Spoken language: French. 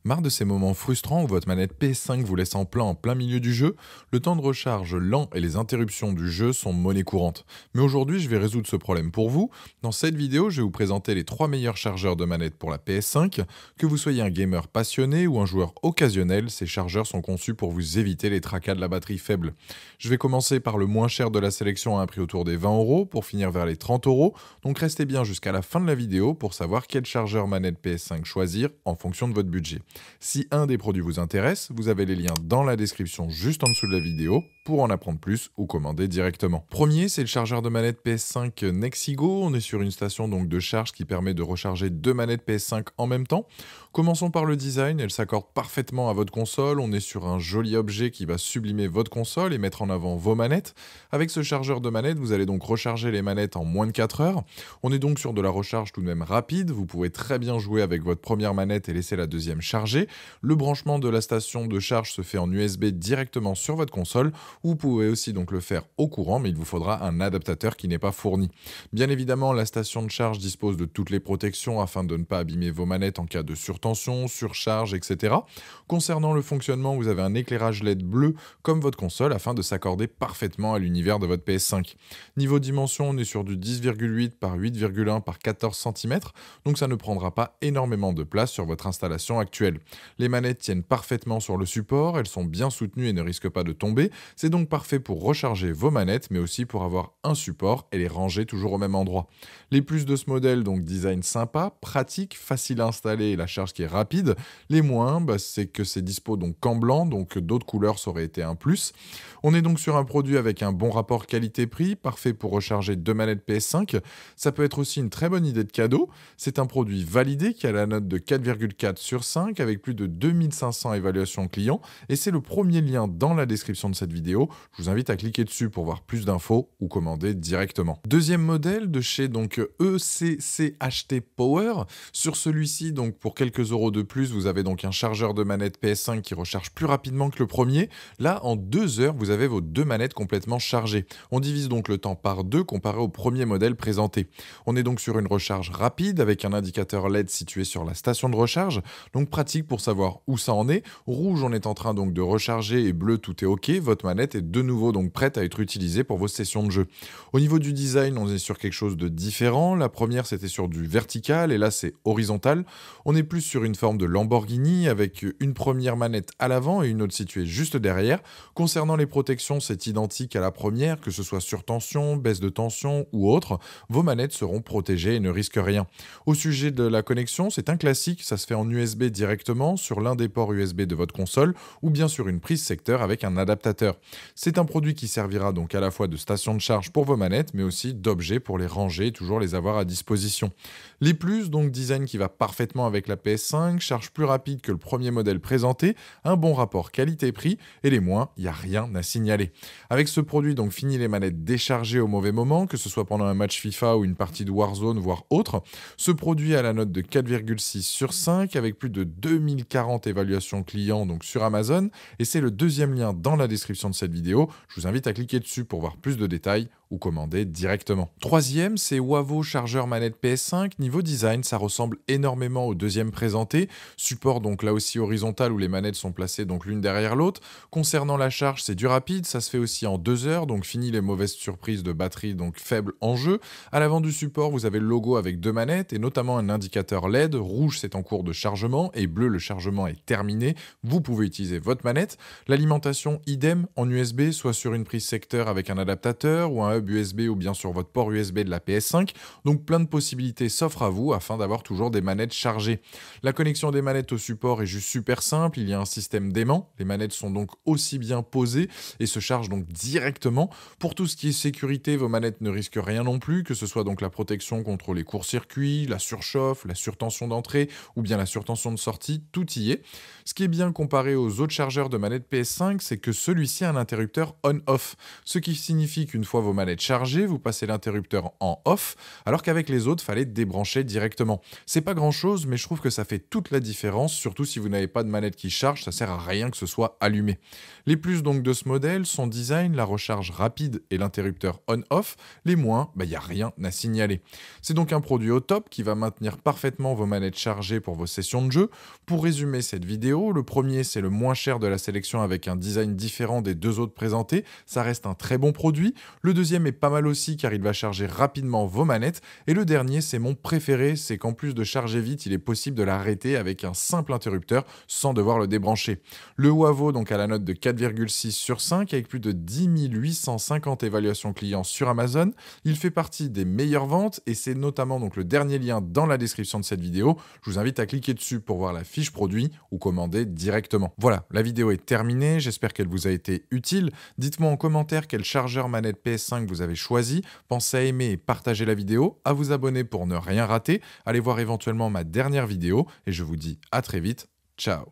Marre de ces moments frustrants où votre manette PS5 vous laisse en plein milieu du jeu? Le temps de recharge lent et les interruptions du jeu sont monnaie courante. Mais aujourd'hui, je vais résoudre ce problème pour vous. Dans cette vidéo, je vais vous présenter les 3 meilleurs chargeurs de manette pour la PS5. Que vous soyez un gamer passionné ou un joueur occasionnel, ces chargeurs sont conçus pour vous éviter les tracas de la batterie faible. Je vais commencer par le moins cher de la sélection à un prix autour des 20 € pour finir vers les 30 €. Donc restez bien jusqu'à la fin de la vidéo pour savoir quel chargeur manette PS5 choisir en fonction de votre budget. Si un des produits vous intéresse, vous avez les liens dans la description juste en dessous de la vidéo pour en apprendre plus ou commander directement. Premier, c'est le chargeur de manette PS5 Nexigo. On est sur une station donc de charge qui permet de recharger deux manettes PS5 en même temps. Commençons par le design, elle s'accorde parfaitement à votre console. On est sur un joli objet qui va sublimer votre console et mettre en avant vos manettes. Avec ce chargeur de manette, vous allez donc recharger les manettes en moins de 4 heures. On est donc sur de la recharge tout de même rapide. Vous pouvez très bien jouer avec votre première manette et laisser la deuxième charger. Le branchement de la station de charge se fait en USB directement sur votre console. Vous pouvez aussi donc le faire au courant, mais il vous faudra un adaptateur qui n'est pas fourni. Bien évidemment, la station de charge dispose de toutes les protections afin de ne pas abîmer vos manettes en cas de surtension, surcharge, etc. Concernant le fonctionnement, vous avez un éclairage LED bleu comme votre console afin de s'accorder parfaitement à l'univers de votre PS5. Niveau dimension, on est sur du 10,8 par 8,1 par 14 cm, donc ça ne prendra pas énormément de place sur votre installation actuelle. Les manettes tiennent parfaitement sur le support, elles sont bien soutenues et ne risquent pas de tomber. C'est donc parfait pour recharger vos manettes, mais aussi pour avoir un support et les ranger toujours au même endroit. Les plus de ce modèle, donc design sympa, pratique, facile à installer et la charge qui est rapide. Les moins, c'est que c'est dispo donc qu'en blanc, donc d'autres couleurs ça aurait été un plus. On est donc sur un produit avec un bon rapport qualité-prix, parfait pour recharger deux manettes PS5. Ça peut être aussi une très bonne idée de cadeau. C'est un produit validé qui a la note de 4,4 sur 5 avec plus de 2500 évaluations clients et c'est le premier lien dans la description de cette vidéo. Je vous invite à cliquer dessus pour voir plus d'infos ou commander directement. Deuxième modèle de chez donc ECCHT Power. Sur celui-ci, donc pour quelques euros de plus, vous avez donc un chargeur de manette PS5 qui recharge plus rapidement que le premier. Là, en 2 heures, vous avez vos deux manettes complètement chargées. On divise donc le temps par deux comparé au premier modèle présenté. On est donc sur une recharge rapide avec un indicateur LED situé sur la station de recharge, donc pratique pour savoir où ça en est. Rouge, on est en train donc de recharger et bleu, tout est OK. Votre manette est de nouveau donc prête à être utilisée pour vos sessions de jeu. Au niveau du design, on est sur quelque chose de différent. La première, c'était sur du vertical et là, c'est horizontal. On est plus sur une forme de Lamborghini avec une première manette à l'avant et une autre située juste derrière. Concernant les protections, c'est identique à la première, que ce soit sur tension, baisse de tension ou autre. Vos manettes seront protégées et ne risquent rien. Au sujet de la connexion, c'est un classique, ça se fait en USB directement sur l'un des ports USB de votre console ou bien sur une prise secteur avec un adaptateur. C'est un produit qui servira donc à la fois de station de charge pour vos manettes mais aussi d'objets pour les ranger et toujours les avoir à disposition. Les plus, donc design qui va parfaitement avec la PS5, charge plus rapide que le premier modèle présenté, un bon rapport qualité-prix et les moins, il n'y a rien à signaler. Avec ce produit, donc fini les manettes déchargées au mauvais moment, que ce soit pendant un match FIFA ou une partie de Warzone voire autre. Ce produit a la note de 4,6 sur 5 avec plus de 2040 évaluations clients donc sur Amazon et c'est le deuxième lien dans la description de cette vidéo. Je vous invite à cliquer dessus pour voir plus de détails ou commander directement. Troisième, c'est Wavo chargeur manette PS5. Niveau design, ça ressemble énormément au deuxième présenté. Support donc là aussi horizontal où les manettes sont placées donc l'une derrière l'autre. Concernant la charge, c'est du rapide, ça se fait aussi en 2 heures, donc fini les mauvaises surprises de batterie donc faible en jeu. À l'avant du support, vous avez le logo avec deux manettes et notamment un indicateur LED. Rouge, c'est en cours de chargement et bleu, le chargement est terminé. Vous pouvez utiliser votre manette. L'alimentation, idem en USB, soit sur une prise secteur avec un adaptateur ou un hub USB ou bien sur votre port USB de la PS5. Donc plein de possibilités s'offrent à vous afin d'avoir toujours des manettes chargées. La connexion des manettes au support est juste super simple. Il y a un système d'aimant. Les manettes sont donc aussi bien posées et se chargent donc directement. Pour tout ce qui est sécurité, vos manettes ne risquent rien non plus, que ce soit donc la protection contre les courts-circuits, la surchauffe, la surtension d'entrée ou bien la surtension de sortie, tout y est. Ce qui est bien comparé aux autres chargeurs de manettes PS5, c'est que celui-ci a un interrupteur on-off, ce qui signifie qu'une fois vos manettes manette chargée, vous passez l'interrupteur en off, alors qu'avec les autres, fallait débrancher directement. C'est pas grand chose, mais je trouve que ça fait toute la différence, surtout si vous n'avez pas de manette qui charge, ça sert à rien que ce soit allumé. Les plus donc de ce modèle, son design, la recharge rapide et l'interrupteur on-off. Les moins, il n'y a rien à signaler. C'est donc un produit au top qui va maintenir parfaitement vos manettes chargées pour vos sessions de jeu. Pour résumer cette vidéo, le premier c'est le moins cher de la sélection avec un design différent des deux autres présentés, ça reste un très bon produit. Le deuxième est pas mal aussi car il va charger rapidement vos manettes. Et le dernier c'est mon préféré, c'est qu'en plus de charger vite, il est possible de l'arrêter avec un simple interrupteur sans devoir le débrancher. Le Huavo donc a la note de 4,6 sur 5 avec plus de 10 850 évaluations clients sur Amazon. Il fait partie des meilleures ventes et c'est notamment donc le dernier lien dans la description de cette vidéo. Je vous invite à cliquer dessus pour voir la fiche produit ou commander directement. Voilà, la vidéo est terminée, j'espère qu'elle vous a été utile. Dites-moi en commentaire quel chargeur manette PS5 vous avez choisi. Pensez à aimer et partager la vidéo, à vous abonner pour ne rien rater. Allez voir éventuellement ma dernière vidéo et je vous dis à très vite. Ciao.